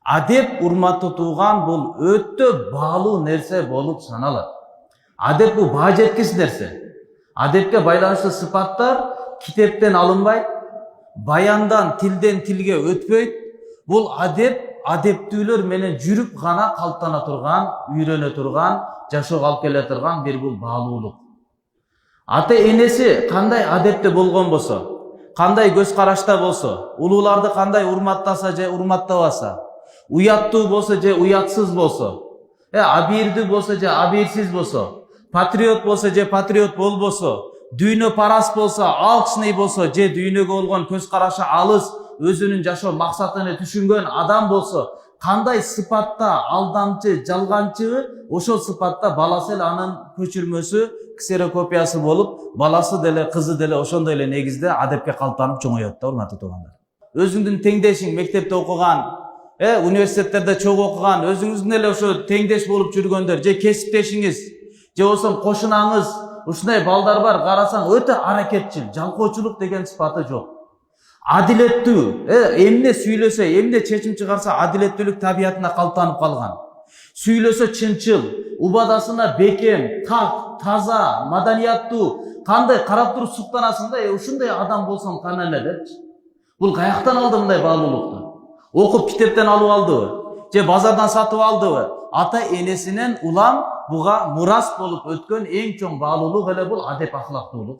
Адеп урматты туған бұл өтті баалуу нерсе болып саналат. Адеп бұл баа жеткис нерсе. Адепке байланышлы сыпаттар китептен алынбайт, баяндан, тилден тилге өтпөйт. Бұл адептүүлөр менен жүрүп гана калыптана турган, үйрөнө турган, жашоого алып келе турган бир бул баалуулук. Ата энеси кандай адепте болгон болсо, кандай көз карашта болсо, улууларды кандай урматтаса же урматтабаса, уяттуу болсо же уятсыз болсо, абийирдүү болсо же абийирсиз болсо, патриот болсо же патриот болбосо, дүйнө парас болсо, алчный болсо же дүйнөгө болгон көз карашы алыс, өзүнүн жашоо максатын түшүнгөн адам болсо, кандай сыпатта алдамчы, жалганчы, ошол сыпатта баласы эле анын көчүрмөсү, ксерокопиясы болуп, баласы деле, кызы деле ошондой эле негизде адепке калыптанып чоңоёт да, урматтуу туугандар. Өзүңдүн теңдешиң мектепте окуган, университеттерде чогуу окуган, өзүңүздүн эле ошо теңдеш болуп жүргөндөр, же кесиптешиңиз, же болсо кошунаңыз, ушундай балдар бар, карасаң өтө аракетчил, жалкоочулук деген сыпаты жок. Адилеттүү, эмне сүйлөсө, эмне чечим чыгарса адилеттүүлүк табиятына калыптанып калган. Сүйлөсө чынчыл, убадасына бекем, так, таза, маданияттуу, кандай карап туруп суктанасың да, ушундай адам болсом кана эле депчи. Бул каяктан алды мындай баалуулукту? Окуп китептен алып алдыбы? Же базардан сатып алдыбы? Ата энесинен улам буга мурас болуп өткөн эң чоң баалуулук эле бул адеп ахлактуулук.